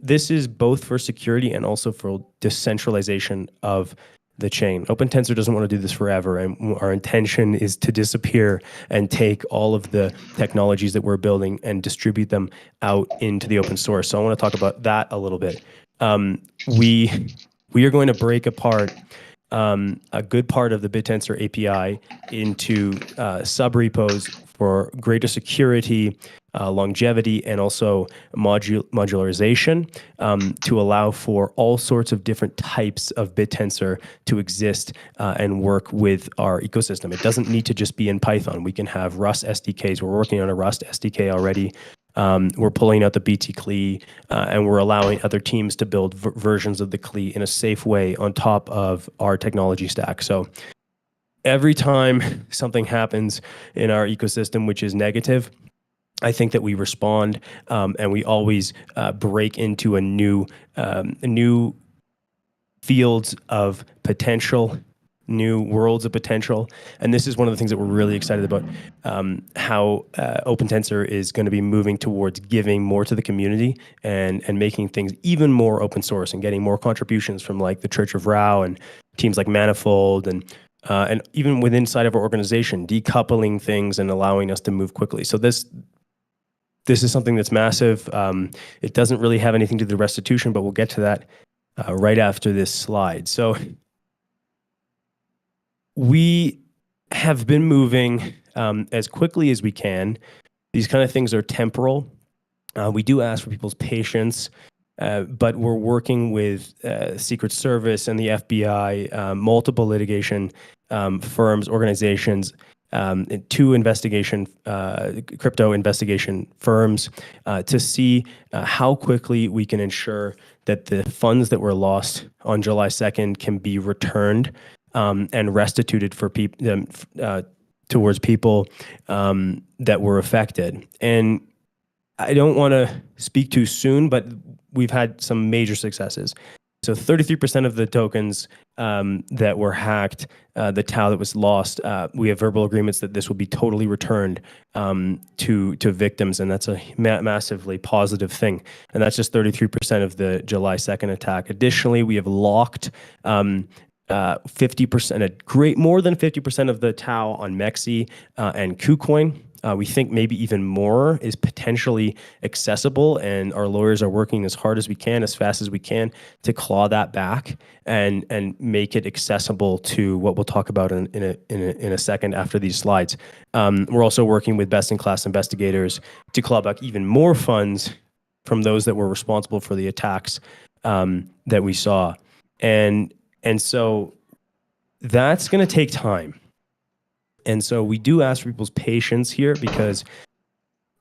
this is both for security and also for decentralization of the chain. OpenTensor doesn't want to do this forever, and our intention is to disappear and take all of the technologies that we're building and distribute them out into the open source. So I want to talk about that a little bit. We are going to break apart a good part of the Bittensor API into sub-repos for greater security, longevity, and also modularization to allow for all sorts of different types of Bittensor to exist and work with our ecosystem. It doesn't need to just be in Python. We can have Rust SDKs. We're working on a Rust SDK already. We're pulling out the BT CLI, and we're allowing other teams to build versions of the CLI in a safe way on top of our technology stack. So every time something happens in our ecosystem which is negative, I think that we respond, and we always break into a new fields of potential, new worlds of potential. And this is one of the things that we're really excited about, how OpenTensor is going to be moving towards giving more to the community and making things even more open source and getting more contributions from like the Church of Rao and teams like Manifold and even within inside of our organization, decoupling things and allowing us to move quickly. So this is something that's massive. It doesn't really have anything to do with restitution, but we'll get to that right after this slide. So we have been moving as quickly as we can. These kind of things are temporal. We do ask for people's patience, but we're working with Secret Service and the FBI, multiple litigation firms, organizations, two crypto investigation firms to see how quickly we can ensure that the funds that were lost on July 2nd can be returned and restituted for towards people that were affected. And I don't want to speak too soon, but we've had some major successes. So 33% of the tokens that were hacked, the TAO that was lost, we have verbal agreements that this will be totally returned to victims, and that's a massively positive thing. And that's just 33% of the July 2nd attack. Additionally, we have locked 50%, more than 50% of the TAO on Mexi and KuCoin. We think maybe even more is potentially accessible, and our lawyers are working as hard as we can, as fast as we can, to claw that back and make it accessible to what we'll talk about in a second after these slides. We're also working with best-in-class investigators to claw back even more funds from those that were responsible for the attacks that we saw, and so that's going to take time. And so we do ask for people's patience here, because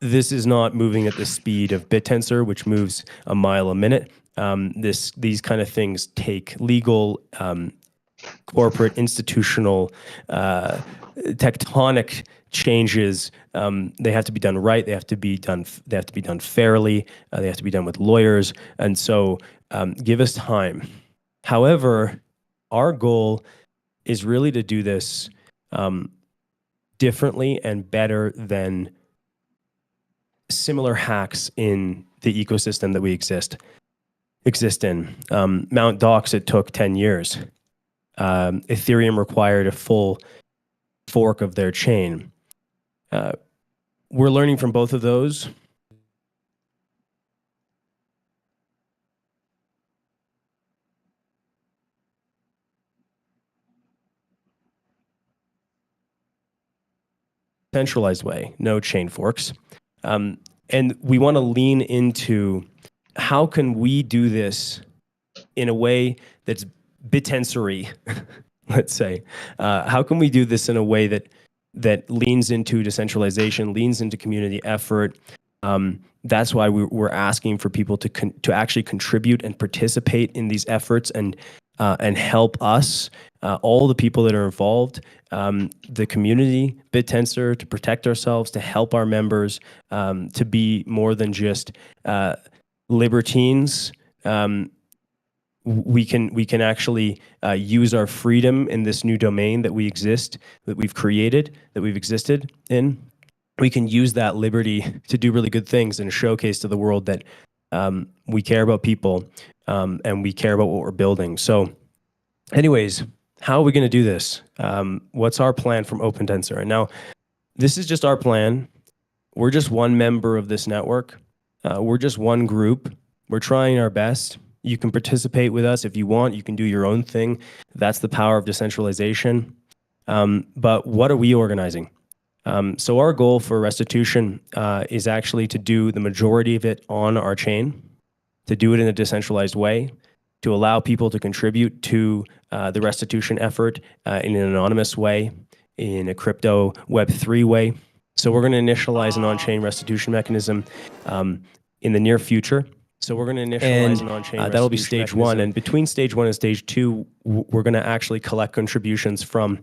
this is not moving at the speed of Bittensor, which moves a mile a minute. These kind of things take legal, corporate, institutional, tectonic changes. They have to be done right. They have to be done fairly. They have to be done with lawyers. And so give us time. However, our goal is really to do this differently and better than similar hacks in the ecosystem that we exist in. Mt. Gox, it took 10 years. Ethereum required a full fork of their chain. We're learning from both of those. Centralized way, no chain forks. And we want to lean into how can we do this in a way that's Bittensory, let's say. How can we do this in a way that leans into decentralization, leans into community effort? That's why we're asking for people to actually contribute and participate in these efforts and help us, all the people that are involved, the community, Bittensor, to protect ourselves, to help our members, to be more than just libertines. We can actually use our freedom in this new domain that we've created, that we've existed in. We can use that liberty to do really good things and showcase to the world that We care about people, and we care about what we're building. So anyways, how are we going to do this? What's our plan from OpenTensor? And now, this is just our plan. We're just one member of this network. We're just one group. We're trying our best. You can participate with us if you want. You can do your own thing. That's the power of decentralization. But what are we organizing? So our goal for restitution is actually to do the majority of it on our chain, to do it in a decentralized way, to allow people to contribute to the restitution effort in an anonymous way, in a crypto Web3 way. So we're going to initialize an on-chain restitution mechanism in the near future. So we're going to initialize an on-chain restitution that'll be stage one. And between stage one and stage two, we're going to actually collect contributions from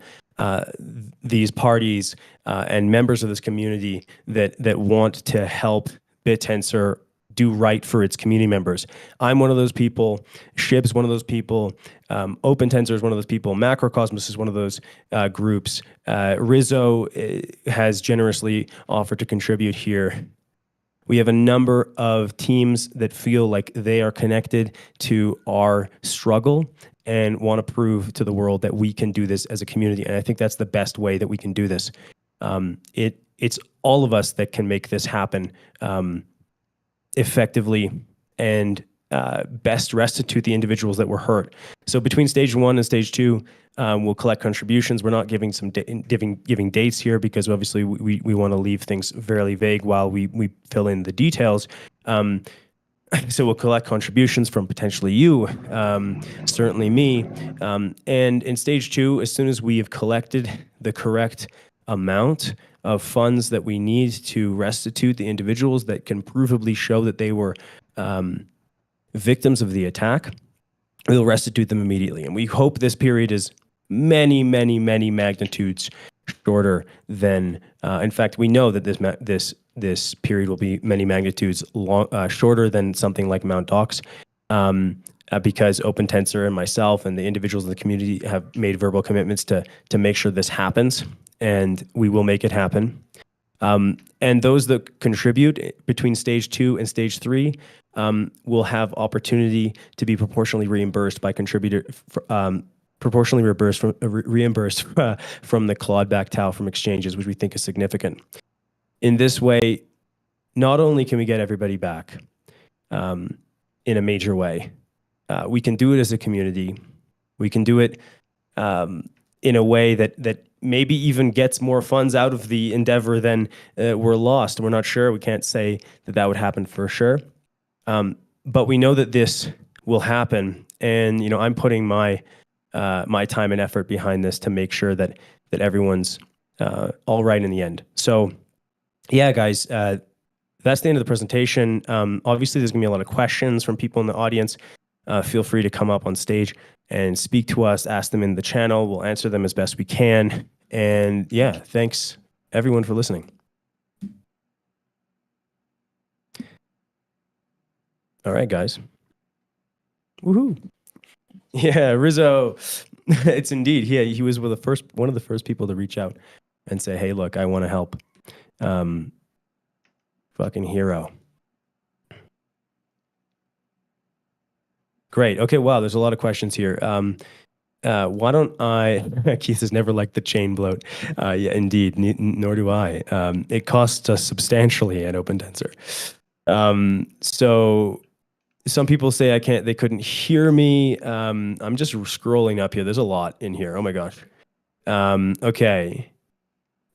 these parties and members of this community that want to help Bittensor do right for its community members. I'm one of those people. Shib's one of those people. OpenTensor is one of those people. Macrocosmos is one of those groups. Rizzo has generously offered to contribute here. We have a number of teams that feel like they are connected to our struggle and want to prove to the world that we can do this as a community. And I think that's the best way that we can do this. It's all of us that can make this happen effectively and best restitute the individuals that were hurt. So between stage one and stage two, we'll collect contributions. We're not giving dates here because obviously we want to leave things fairly vague while we fill in the details. So we'll collect contributions from potentially you, certainly me. And in stage two, as soon as we have collected the correct amount of funds that we need to restitute the individuals that can provably show that they were victims of the attack, we'll restitute them immediately. And we hope this period is many, many, many magnitudes shorter than, in fact, we know that this period will be many magnitudes shorter than something like Mt. Docs, because OpenTensor and myself and the individuals in the community have made verbal commitments to make sure this happens, and we will make it happen. And those that contribute between stage two and stage three will have opportunity to be proportionally reimbursed by proportionally reimbursed from the clawed-back TAO from exchanges, which we think is significant. In this way, not only can we get everybody back in a major way, we can do it as a community. We can do it in a way that maybe even gets more funds out of the endeavor than were lost. We're not sure. We can't say that would happen for sure. But we know that this will happen. And, I'm putting my time and effort behind this to make sure that everyone's all right in the end. So, yeah, guys, that's the end of the presentation. Obviously, there's going to be a lot of questions from people in the audience. Feel free to come up on stage and speak to us, ask them in the channel. We'll answer them as best we can. And yeah, thanks everyone for listening. All right, guys. Woohoo. Yeah, Rizzo. It's indeed. Yeah, he was one of the first people to reach out and say, hey, look, I want to help. Fucking hero. Great. Okay, wow, there's a lot of questions here. Why don't I... Keith has never liked the chain bloat. Yeah, indeed, nor do I. It costs us substantially at OpenTensor. So some people say they couldn't hear me. I'm just scrolling up here. There's a lot in here. Oh my gosh. Okay.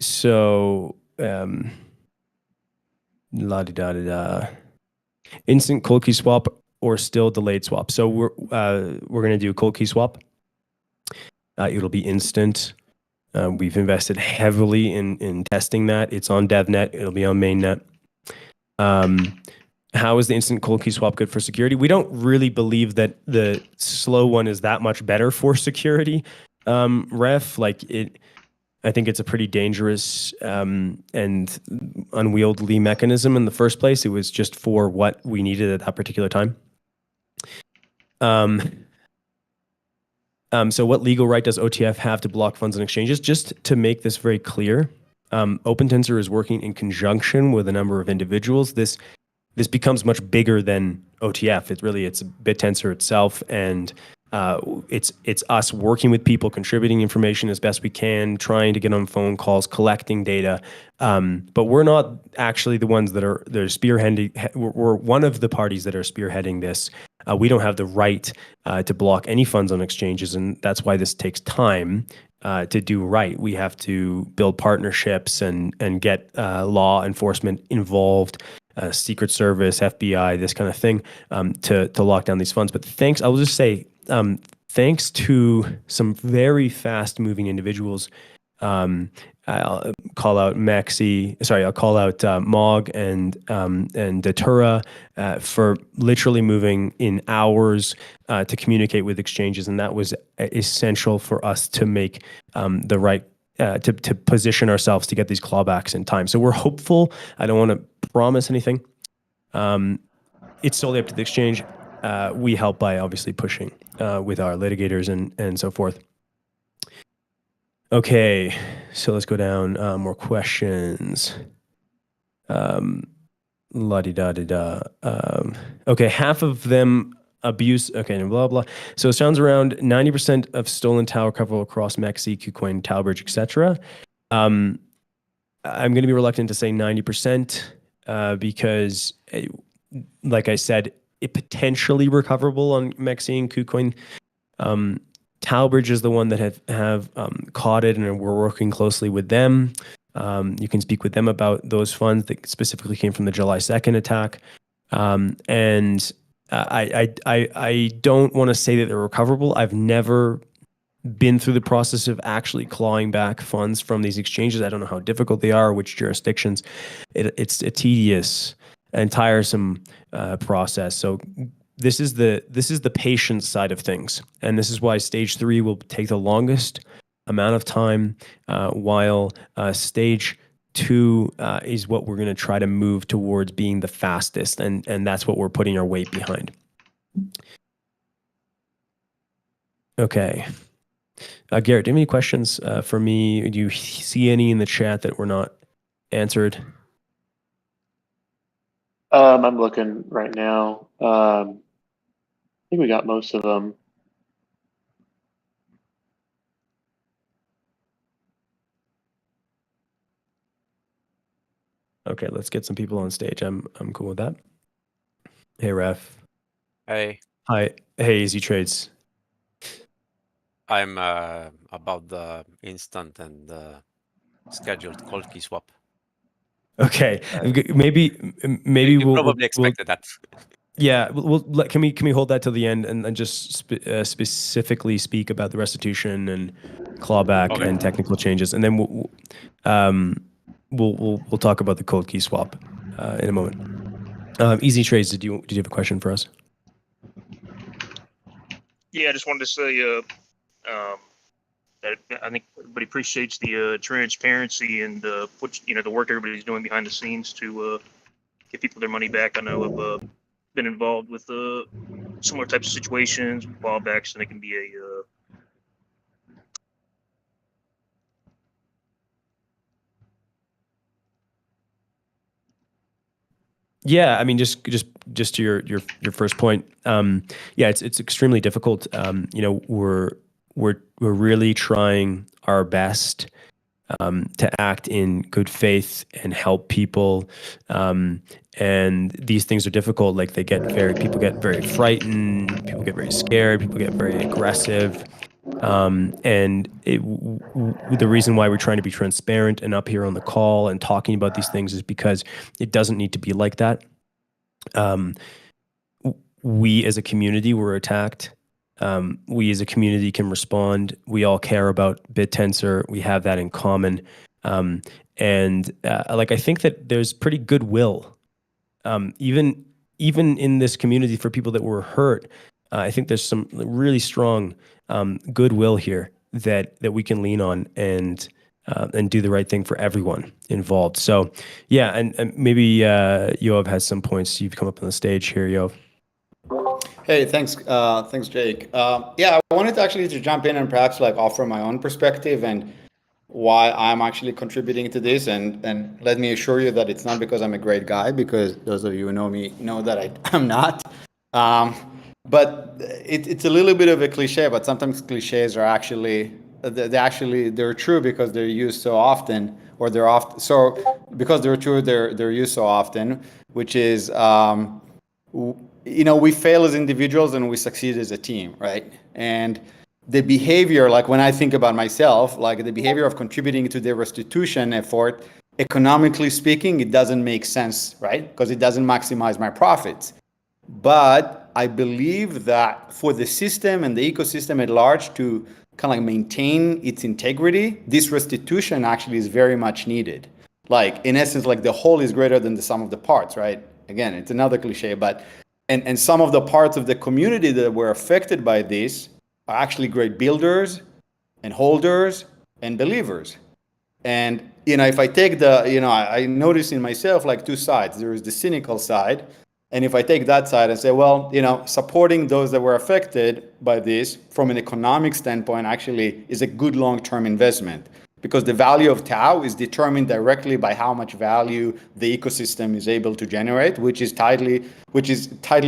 So, la-di-da-di-da. Instant cold key swap or still delayed swap. So we're going to do cold key swap. It'll be instant. We've invested heavily in testing that. It's on DevNet. It'll be on mainnet. How is the instant cold key swap good for security? We don't really believe that the slow one is that much better for security. I think it's a pretty dangerous and unwieldy mechanism in the first place. It was just for what we needed at that particular time. So what legal right does OTF have to block funds and exchanges? Just to make this very clear, OpenTensor is working in conjunction with a number of individuals. this becomes much bigger than OTF. It's Bittensor itself, and it's us working with people, contributing information as best we can, trying to get on phone calls, collecting data. But we're not actually the ones that are spearheading. We're one of the parties that are spearheading this. We don't have the right to block any funds on exchanges, and that's why this takes time to do right. We have to build partnerships and get law enforcement involved. Secret Service, FBI, this kind of thing, to lock down these funds. But I will just say, thanks to some very fast-moving individuals, I'll call out Mog and Datura for literally moving in hours to communicate with exchanges, and that was essential for us to make the right. To position ourselves to get these clawbacks in time. So we're hopeful. I don't want to promise anything. It's solely up to the exchange. We help by obviously pushing with our litigators and so forth. Okay, so let's go down. More questions. La-di-da-di-da. Okay, half of them abuse, okay, and blah, blah. So it sounds around 90% of stolen tower recoverable across MEXC, KuCoin, Talbridge, etc. I'm going to be reluctant to say 90% because, like I said, it potentially recoverable on MEXC and KuCoin. Talbridge is the one that have caught it, and we're working closely with them. You can speak with them about those funds that specifically came from the July 2nd attack. And I don't want to say that they're recoverable. I've never been through the process of actually clawing back funds from these exchanges. I don't know how difficult they are, which jurisdictions. It's a tedious and tiresome process. So this is the patience side of things, and this is why stage 3 will take the longest amount of time, while stage 2 is what we're going to try to move towards being the fastest, and that's what we're putting our weight behind. Okay. Garrett, do you have any questions for me? Do you see any in the chat that were not answered? I'm looking right now. I think we got most of them. Okay, let's get some people on stage. I'm cool with that. Hey, Ref. Hey. Hi. Hey, Easy Trades. I'm about the instant and scheduled cold key swap. Okay, maybe you we'll probably expected that. Yeah, can we hold that till the end and just specifically speak about the restitution and clawback and technical changes, and then we'll talk about the cold key swap in a moment. Easy Trades, did you have a question for us? Yeah, I just wanted to say that I think everybody appreciates the transparency and the work everybody's doing behind the scenes to get people their money back. I know I've been involved with similar types of situations, clawbacks, and it can be a Yeah, I mean, just to your first point. Yeah, it's extremely difficult. We're really trying our best to act in good faith and help people. And these things are difficult. Like people get very frightened, people get very scared, people get very aggressive. And the reason why we're trying to be transparent and up here on the call and talking about these things is because it doesn't need to be like that. We as a community were attacked. We as a community can respond. We all care about Bittensor. We have that in common. And I think that there's pretty goodwill, even in this community for people that were hurt. I think there's some really strong goodwill here that we can lean on and do the right thing for everyone involved. So yeah, and maybe Yoav has some points. You've come up on the stage here, Yoav. Hey, thanks, Jake. Yeah, I wanted to jump in and perhaps offer my own perspective and why I'm actually contributing to this. And let me assure you that it's not because I'm a great guy, because those of you who know me know that I'm not. But it's a little bit of a cliche, but sometimes cliches are actually, they're true because they're used so often, or they're often, so because they're true, they're used so often, which is, we fail as individuals and we succeed as a team, right? And the behavior, like when I think about myself, like the behavior of contributing to the restitution effort, economically speaking, it doesn't make sense, right? Because it doesn't maximize my profits. But I believe that for the system and the ecosystem at large to kind of like maintain its integrity, this restitution actually is very much needed. Like in essence, like the whole is greater than the sum of the parts, right? Again, it's another cliche, but and some of the parts of the community that were affected by this are actually great builders and holders and believers. And if I take I notice in myself like two sides. There is the cynical side. And if I take that side and say, well, supporting those that were affected by this from an economic standpoint actually is a good long-term investment, because the value of tau is determined directly by how much value the ecosystem is able to generate, which is tightly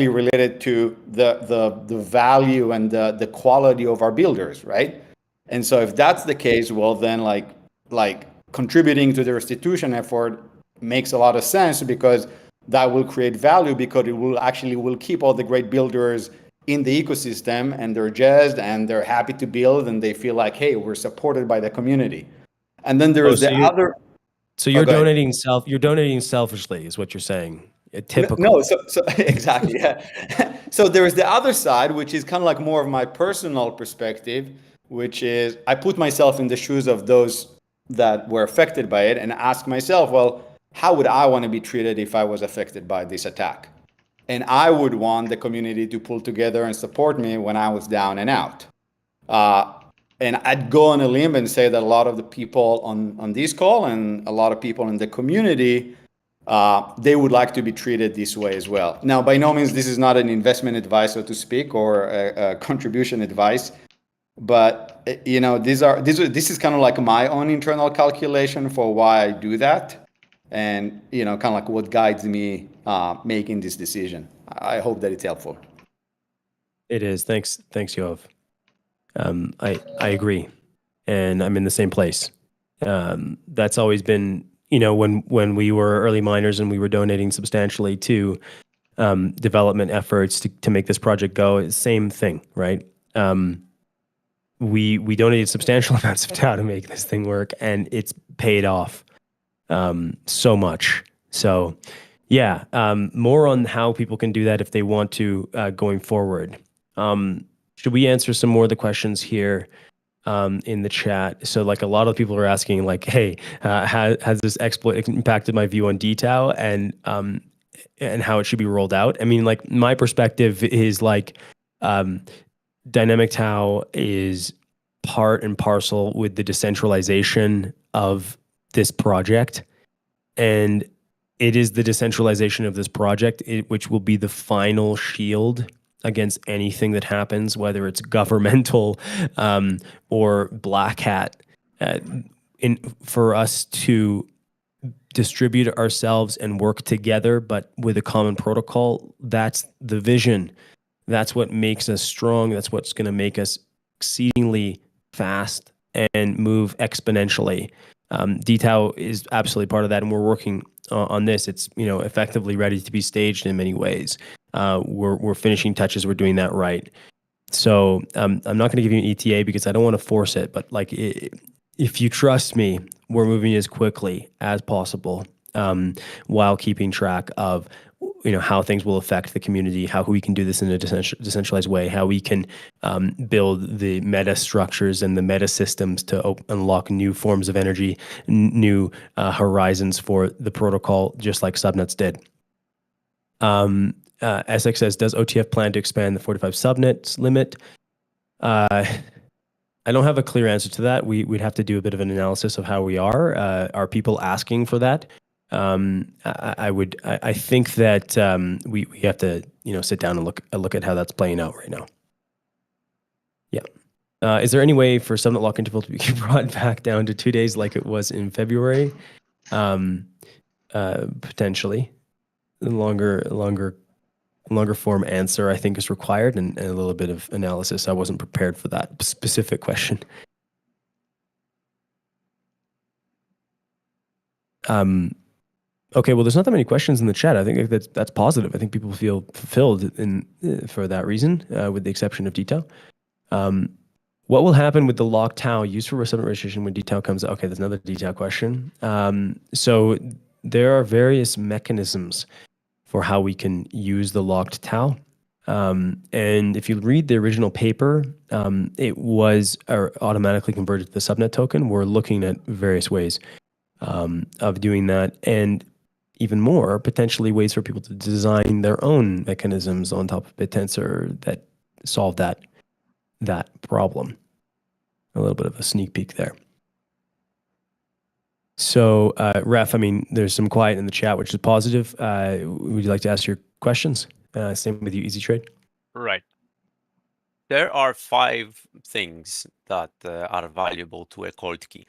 related to the value and the quality of our builders, right? And so if that's the case, well, then like contributing to the restitution effort makes a lot of sense, because that will create value, because it will keep all the great builders in the ecosystem, and they're jazzed and they're happy to build, and they feel like, hey, we're supported by the community. And then there's other. So you're donating You're donating selfishly, is what you're saying. Typical. No, so exactly, yeah. So there's the other side, which is kind of like more of my personal perspective, which is I put myself in the shoes of those that were affected by it and ask myself, well, how would I want to be treated if I was affected by this attack? And I would want the community to pull together and support me when I was down and out. And I'd go on a limb and say that a lot of the people on this call and a lot of people in the community, they would like to be treated this way as well. Now, by no means this is not an investment advice, so to speak, or a contribution advice. But this is kind of like my own internal calculation for why I do that, and kind of like what guides me making this decision. I hope that it's helpful. It is. Thanks, Yoav. I agree, and I'm in the same place. That's always been, when we were early miners and we were donating substantially to development efforts to make this project go. Same thing, right? We donated substantial amounts of tau to make this thing work, and it's paid off so much. So yeah, more on how people can do that if they want to going forward. Should we answer some more of the questions here in the chat? So like a lot of people are asking like, hey, has this exploit impacted my view on DTAU and how it should be rolled out? I mean, like my perspective is like, dynamic tau is part and parcel with the decentralization of this project. And it is the decentralization of this project which will be the final shield against anything that happens, whether it's governmental or black hat. For us to distribute ourselves and work together, but with a common protocol, that's the vision. That's what makes us strong. That's what's going to make us exceedingly fast and move exponentially. DTAU is absolutely part of that, and we're working on this. It's effectively ready to be staged in many ways. We're finishing touches. We're doing that right. So I'm not going to give you an ETA because I don't want to force it. But like, if you trust me, we're moving as quickly as possible while keeping track of how things will affect the community, how we can do this in a decentralized way, how we can build the meta structures and the meta systems to unlock new forms of energy, new horizons for the protocol, just like subnets did. Essex says, does OTF plan to expand the 45 subnets limit? I don't have a clear answer to that. We'd have to do a bit of an analysis of how we are. Are people asking for that? I think that we have to sit down and look at how that's playing out right now. Yeah. Is there any way for subnet lock interval to be brought back down to 2 days like it was in February? Potentially. Longer form answer, I think, is required, and a little bit of analysis. I wasn't prepared for that specific question. Okay, well, there's not that many questions in the chat. I think that's positive. I think people feel fulfilled for that reason, with the exception of detail. What will happen with the locked tau used for subnet registration when detail comes? Okay, there's another detail question. So there are various mechanisms for how we can use the locked tau. And if you read the original paper, it was automatically converted to the subnet token. We're looking at various ways of doing that, and even more, potentially ways for people to design their own mechanisms on top of Bittensor that solve that problem. A little bit of a sneak peek there. So, Ref, I mean, there's some quiet in the chat, which is positive. Would you like to ask your questions? Same with you, Easy Trade. Right. There are 5 things that are valuable to a cold key.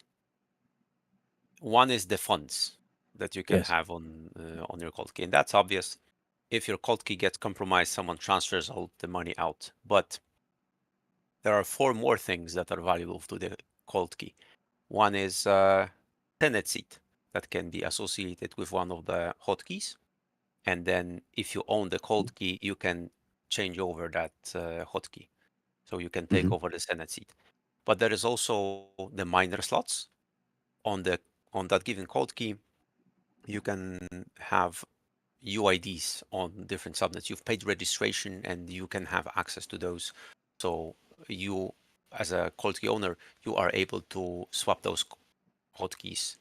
One is the funds that you can Yes. have on your cold key, and that's obvious. If your cold key gets compromised, someone transfers all the money out. But there are 4 more things that are valuable to the cold key. One is tenet seat that can be associated with one of the hotkeys, and then if you own the cold key, you can change over that hotkey, so you can take over the tenet seat. But there is also the miner slots on that given cold key. You can have UIDs on different subnets. You've paid registration and you can have access to those. So you, as a cold key owner, you are able to swap those hotkeys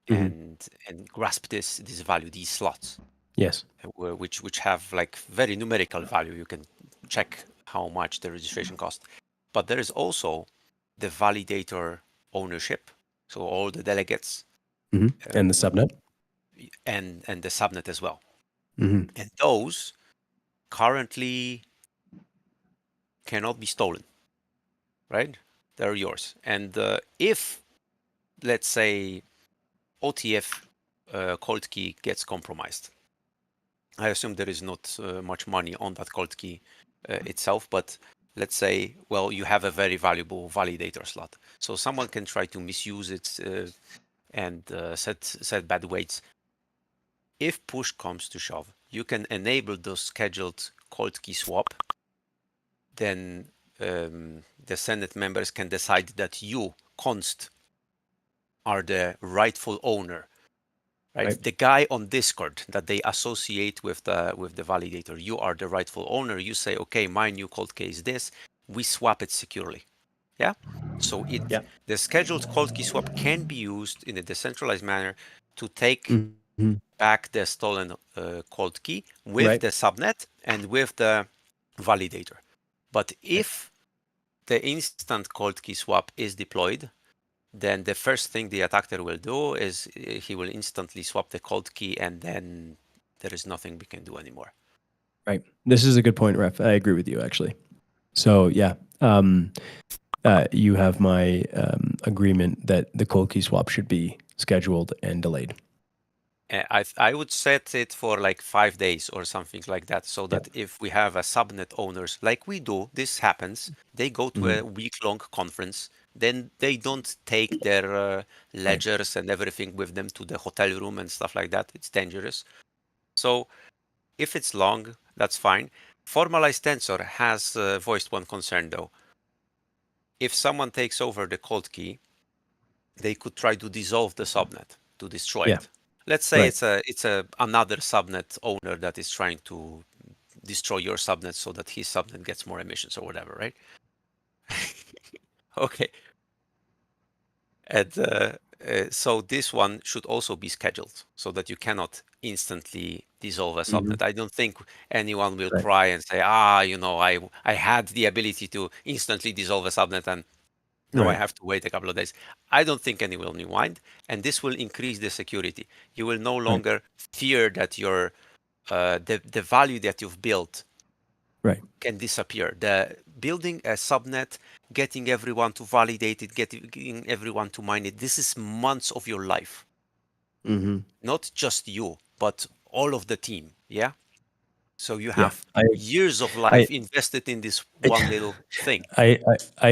and grasp this value, these slots. Yes. Which have like very numerical value. You can check how much the registration cost. But there is also the validator ownership. So all the delegates. And the subnet. And the subnet as well. Mm-hmm. And those currently cannot be stolen, right? They're yours. And if, let's say, OTF cold key gets compromised, I assume there is not much money on that cold key itself, but let's say, well, you have a very valuable validator slot. So someone can try to misuse it and set bad weights. If push comes to shove, you can enable those scheduled cold key swap. Then the Senate members can decide that you, const, are the rightful owner, right? The guy on Discord that they associate with the validator. You are the rightful owner. You say, okay, my new cold key is this. We swap it securely. Yeah. So the scheduled cold key swap can be used in a decentralized manner to take back the stolen cold key with the subnet and with the validator. But if the instant cold key swap is deployed, then the first thing the attacker will do is he will instantly swap the cold key, and then there is nothing we can do anymore. Right. This is a good point, Ref. I agree with you, actually. So, yeah, you have my agreement that the cold key swap should be scheduled and delayed. I would set it for like 5 days or something like that, so that if we have a subnet owners like we do, this happens, they go to a week-long conference, then they don't take their ledgers and everything with them to the hotel room and stuff like that. It's dangerous. So if it's long, that's fine. Formalized Tensor has voiced one concern though. If someone takes over the cold key, they could try to dissolve the subnet, to destroy it. Let's say it's another subnet owner that is trying to destroy your subnet so that his subnet gets more emissions or whatever, right? Okay. And so this one should also be scheduled so that you cannot instantly dissolve a subnet. I don't think anyone will try and say, I had the ability to instantly dissolve a subnet and now I have to wait a couple of days. I don't think anyone will mind, and this will increase the security. You will no longer fear that your the value that you've built can disappear. building a subnet, getting everyone to validate it, getting everyone to mine it. This is months of your life. Mm-hmm. Not just you, but all of the team. Yeah. So you Yeah, have years of life invested in this one little thing. I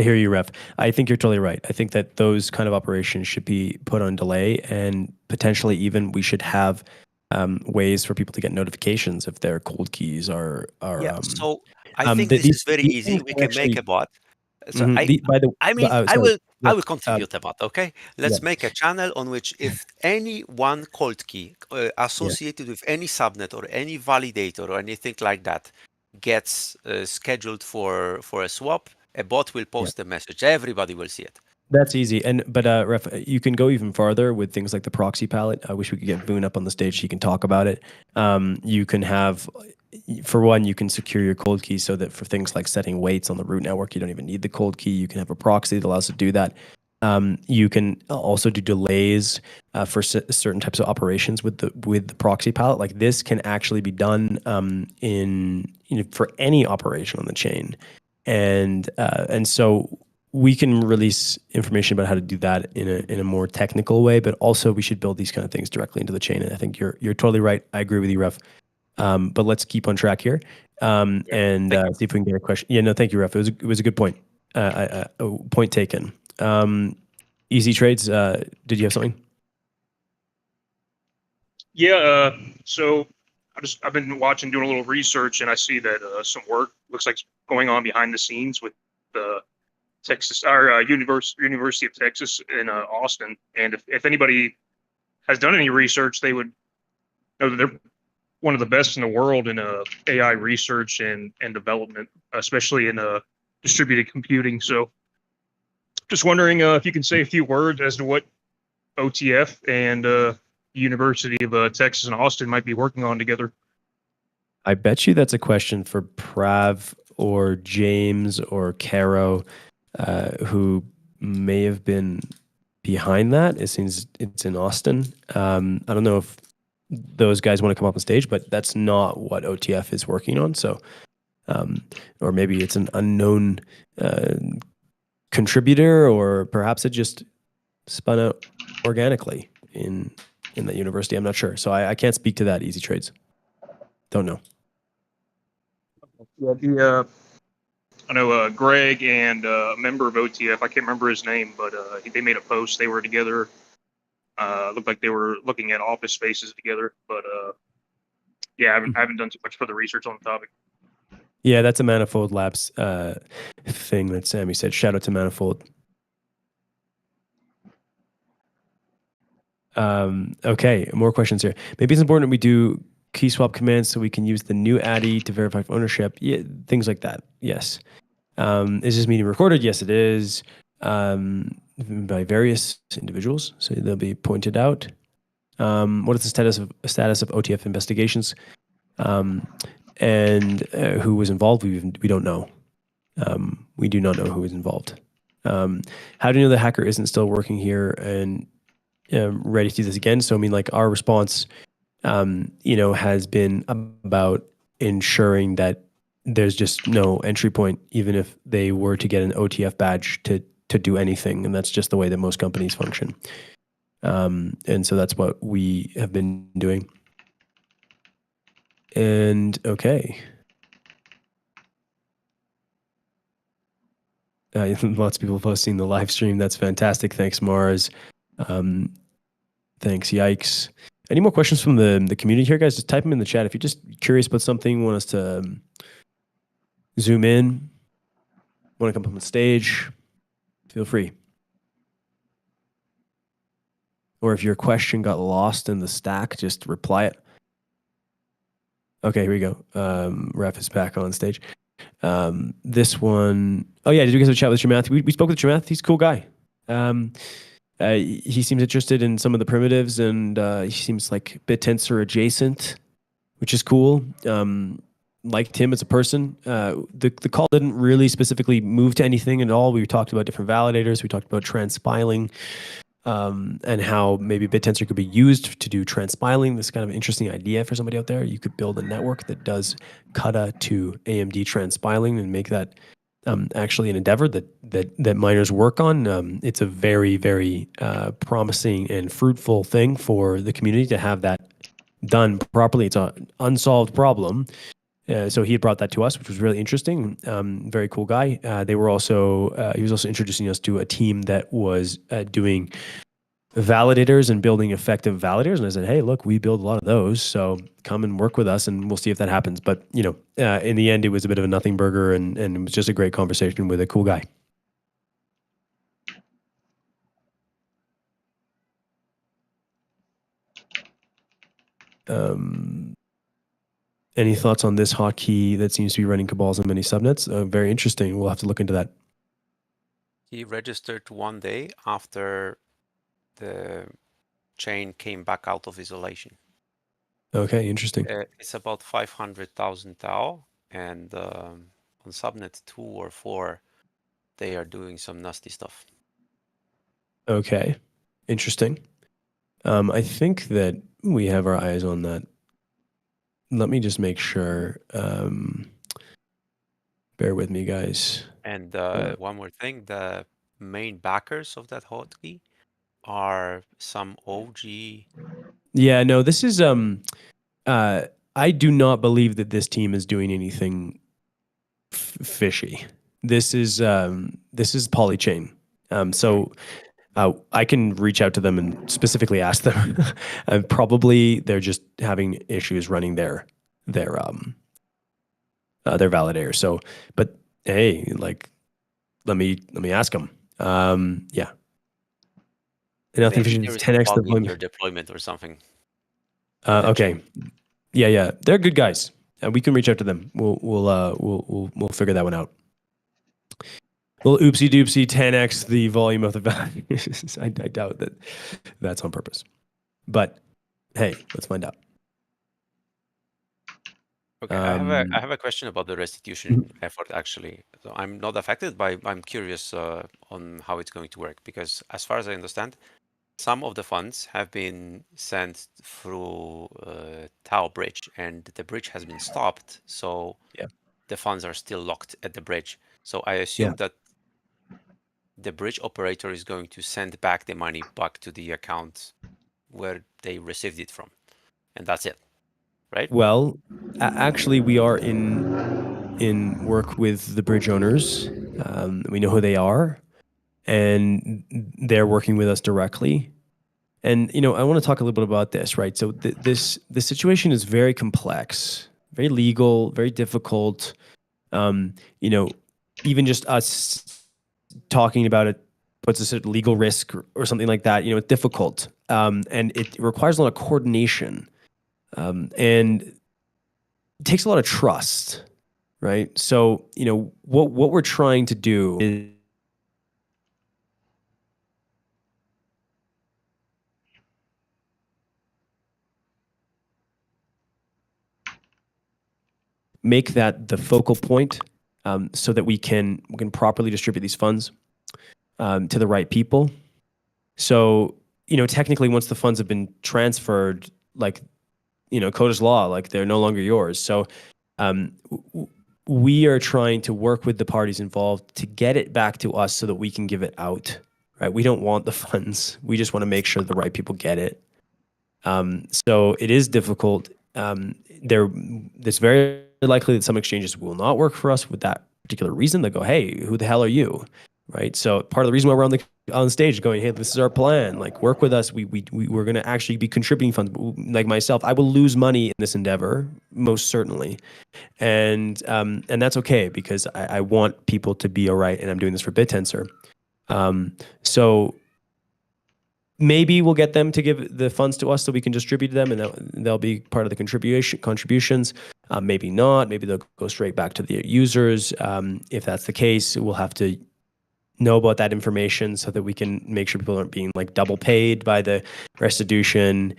hear you, Ref. I think you're totally right. I think that those kind of operations should be put on delay, and potentially even we should have ways for people to get notifications if their cold keys are. Yeah. So I think this is very easy. We can make a bot. So I will contribute a bot. Okay, let's make a channel on which if any one cold key associated with any subnet or any validator or anything like that gets scheduled for a swap, a bot will post a message. Everybody will see it. That's easy. But Ref, you can go even farther with things like the proxy palette. I wish we could get Boone up on the stage so he can talk about it. You can have, for one, you can secure your cold key so that for things like setting weights on the root network, you don't even need the cold key. You can have a proxy that allows you to do that. You can also do delays for certain types of operations with the proxy palette. Like this can actually be done for any operation on the chain, and so we can release information about how to do that in a more technical way. But also we should build these kind of things directly into the chain. And I think you're totally right. I agree with you, Ref. But let's keep on track here and see if we can get a question. Yeah, no, thank you, Ref. It was a good point. Point taken. Easy Trades, did you have something? Yeah, so I've been watching, doing a little research, and I see that some work looks like going on behind the scenes with the University of Texas in Austin. And if anybody has done any research, they would know that they're one of the best in the world in AI research and development, especially in distributed computing. So just wondering if you can say a few words as to what OTF and University of Texas and Austin might be working on together. I bet you that's a question for Prav or James or Caro, who may have been behind that. It seems it's in Austin. I don't know if those guys want to come up on stage, but that's not what OTF is working on. So, or maybe it's an unknown contributor, or perhaps it just spun out organically in that university. I'm not sure. So I can't speak to that, Easy Trades. Don't know. Yeah, I know Greg and a member of OTF, I can't remember his name, but they made a post. They were together. Looked like they were looking at office spaces together. But yeah, I haven't done too much further research on the topic. Yeah, that's a Manifold Labs thing that Sammy said. Shout out to Manifold. Okay, more questions here. Maybe it's important we do key swap commands so we can use the new ADI to verify ownership. Yeah, things like that. Yes. Is this meeting recorded? Yes, it is. By various individuals, so they'll be pointed out. What is the status of OTF investigations? And who was involved? We don't know. We do not know who is involved. How do you know the hacker isn't still working here and ready to do this again? So I mean, like our response, has been about ensuring that there's just no entry point, even if they were to get an OTF badge to do anything, and that's just the way that most companies function. And so that's what we have been doing. And okay. Lots of people posting the live stream. That's fantastic. Thanks, Mars. Thanks, Yikes. Any more questions from the community here, guys? Just type them in the chat. If you're just curious about something, want us to zoom in, want to come up on stage, feel free. Or if your question got lost in the stack, just reply it. Okay, here we go. Ref is back on stage. This one, oh yeah, did you guys have a chat with Chamath? We spoke with Chamath. He's a cool guy. He seems interested in some of the primitives, and he seems like Bittensor adjacent, which is cool. Liked him as a person. The call didn't really specifically move to anything at all. We talked about different validators. We talked about transpiling, and how maybe Bittensor could be used to do transpiling. This kind of interesting idea for somebody out there. You could build a network that does CUDA to AMD transpiling and make that actually an endeavor that miners work on. It's a very, very promising and fruitful thing for the community to have that done properly. It's an unsolved problem. So he had brought that to us, which was really interesting. Very cool guy. He was also introducing us to a team that was doing validators and building effective validators. And I said, hey, look, we build a lot of those. So come and work with us and we'll see if that happens. But, in the end, it was a bit of a nothing burger and it was just a great conversation with a cool guy. Any thoughts on this hotkey that seems to be running cabals on many subnets? Very interesting. We'll have to look into that. He registered one day after the chain came back out of isolation. Okay, interesting. It's about 500,000 Tau, and on subnet 2 or 4, they are doing some nasty stuff. Okay, interesting. I think that we have our eyes on that. Let me just make sure. Bear with me, guys. And one more thing, the main backers of that hotkey are some OG. Yeah, no, this is I do not believe that this team is doing anything fishy. This is Polychain. So I can reach out to them and specifically ask them. Probably they're just having issues running their validator. So, but hey, like, let me ask them. Yeah. Nothing fishy. 10x the volume. Your deployment or something. Okay. Yeah. They're good guys. We can reach out to them. We'll figure that one out. Well, oopsie doopsie, 10x the volume of the values. I doubt that that's on purpose. But hey, let's find out. Okay, I have a question about the restitution effort. Actually, so I'm not affected, but I'm curious on how it's going to work, because as far as I understand, some of the funds have been sent through Tau bridge, and the bridge has been stopped. So the funds are still locked at the bridge. So I assume that the bridge operator is going to send back the money back to the account where they received it from, and that's it, right? Well, actually, we are in work with the bridge owners. We know who they are, and they're working with us directly. And I want to talk a little bit about this, right? So this situation is very complex, very legal, very difficult. Even just us talking about it puts us at legal risk or something like that. It's difficult, and it requires a lot of coordination, and it takes a lot of trust, right? So what we're trying to do is make that the focal point, so that we can properly distribute these funds to the right people. So technically, once the funds have been transferred, like code is law, like they're no longer yours. So we are trying to work with the parties involved to get it back to us so that we can give it out. Right? We don't want the funds. We just want to make sure the right people get it. So it is difficult. It's very likely that some exchanges will not work for us with that particular reason. They go, hey, who the hell are you? Right? So part of the reason why we're on the stage going, hey, this is our plan. Like, work with us. We're going to actually be contributing funds. Like myself, I will lose money in this endeavor, most certainly. And that's okay, because I want people to be all right, and I'm doing this for Bittensor. So maybe we'll get them to give the funds to us so we can distribute them, and they'll be part of the contributions. Maybe not. Maybe they'll go straight back to the users. If that's the case, we'll have to know about that information so that we can make sure people aren't being like double paid by the restitution.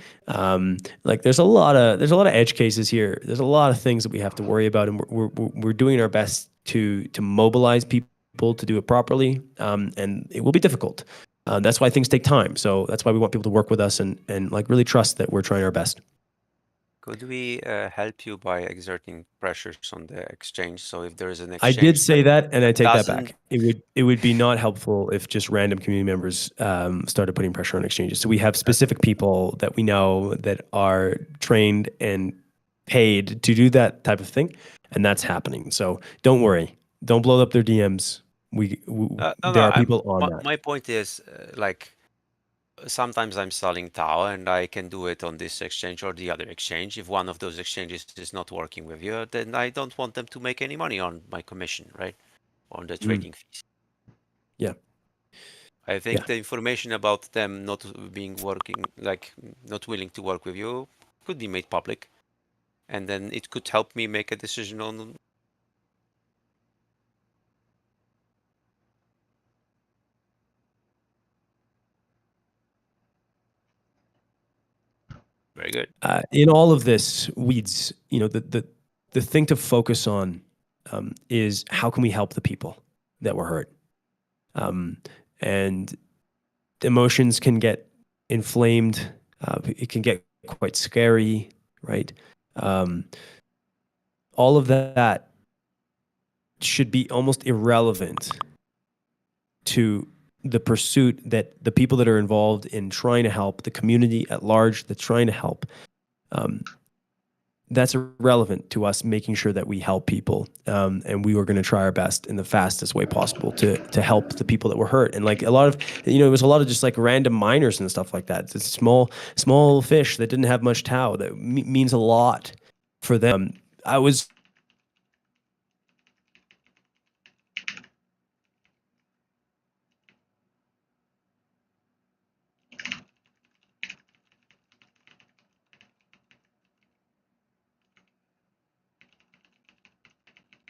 Like there's a lot of edge cases here. There's a lot of things that we have to worry about, and we're doing our best to mobilize people to do it properly. And it will be difficult. That's why things take time. So that's why we want people to work with us and like really trust that we're trying our best. Could we help you by exerting pressures on the exchange? So if there is an I exchange, did say that, and I take that doesn't- back. It would be not helpful if just random community members started putting pressure on exchanges. So we have specific people that we know that are trained and paid to do that type of thing, and that's happening. So don't worry, don't blow up their DMs. There are people on that. My point is, like, sometimes I'm selling Tau and I can do it on this exchange or the other exchange. If one of those exchanges is not working with you, then I don't want them to make any money on my commission, right? On the trading fees. Yeah. I think the information about them not willing to work with you could be made public. And then it could help me make a decision on. Very good. In all of this, weeds, the thing to focus on is how can we help the people that were hurt? And emotions can get inflamed. It can get quite scary, right? All of that should be almost irrelevant to the pursuit that the people that are involved in trying to help, the community at large that's trying to help, that's irrelevant to us making sure that we help people. And we were going to try our best in the fastest way possible to help the people that were hurt. And like a lot of, it was a lot of just like random miners and stuff like that. It's small fish that didn't have much Tau that means a lot for them. I was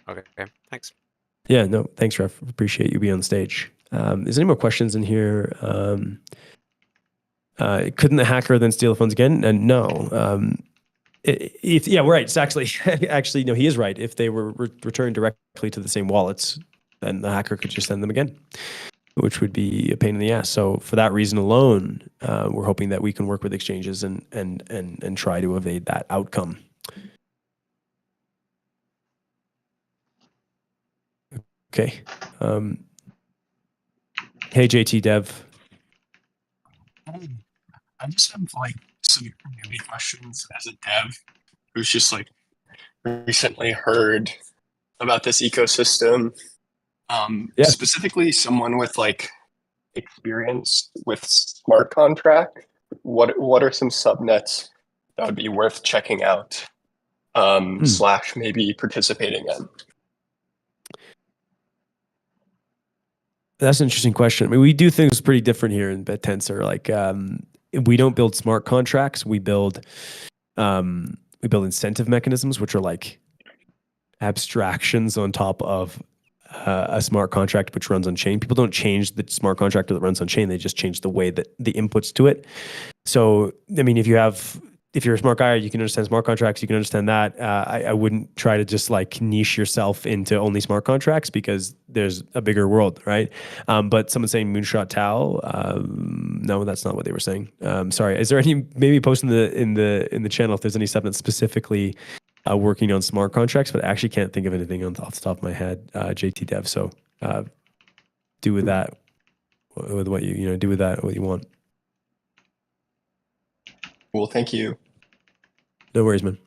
Okay, thanks. Yeah, no, thanks, Ref. Appreciate you being on stage. Is there any more questions in here? Couldn't the hacker then steal the funds again? And no. Right. It's actually, no, he is right. If they were returned directly to the same wallets, then the hacker could just send them again, which would be a pain in the ass. So for that reason alone, we're hoping that we can work with exchanges and try to evade that outcome. Okay. Hey, JT Dev. I just have like some community questions as a dev who's just like recently heard about this ecosystem. Specifically someone with like experience with smart contract. What are some subnets that would be worth checking out / maybe participating in? That's an interesting question. I mean, we do things pretty different here in Bittensor. Like, we don't build smart contracts. We build incentive mechanisms, which are like abstractions on top of a smart contract which runs on chain. People don't change the smart contract that runs on chain. They just change the way that the inputs to it. So, I mean, if you're a smart guy, you can understand smart contracts, you can understand that. I wouldn't try to just like niche yourself into only smart contracts because there's a bigger world, right? But someone saying Moonshot Tau, no, that's not what they were saying. Sorry. Is there any, maybe post in the channel if there's any stuff that's specifically working on smart contracts, but I actually can't think of anything off the top of my head, JT Dev. So do with that, with what do with that what you want. Cool, thank you. No worries, man.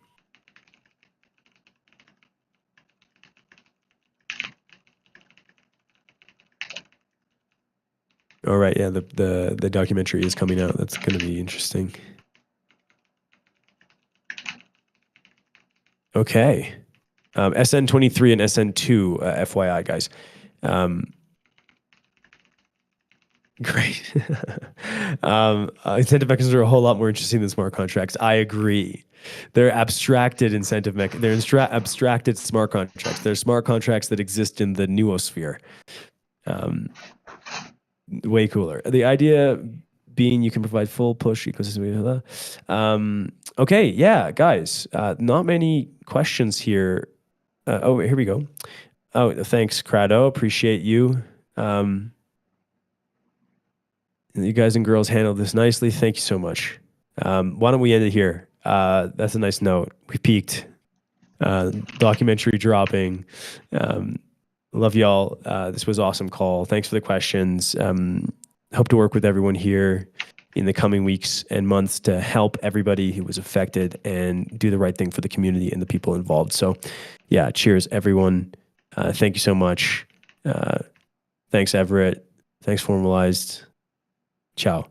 All right, yeah, the documentary is coming out. That's going to be interesting. Okay. SN23 and SN2, FYI, guys. Great. Incentive mechanisms are a whole lot more interesting than smart contracts. I agree. They're abstracted incentive mechanisms. They're abstracted smart contracts. They're smart contracts that exist in the noosphere. Way cooler. The idea being you can provide full push ecosystem. Okay, yeah, guys. Not many questions here. Here we go. Oh, thanks, Crado. Appreciate you. You guys and girls handled this nicely. Thank you so much. Why don't we end it here? That's a nice note. We peaked. Documentary dropping. Love y'all. This was awesome call. Thanks for the questions. Hope to work with everyone here in the coming weeks and months to help everybody who was affected and do the right thing for the community and the people involved. So yeah, cheers everyone. Thank you so much. Thanks Everett. Thanks Formalized. Ciao.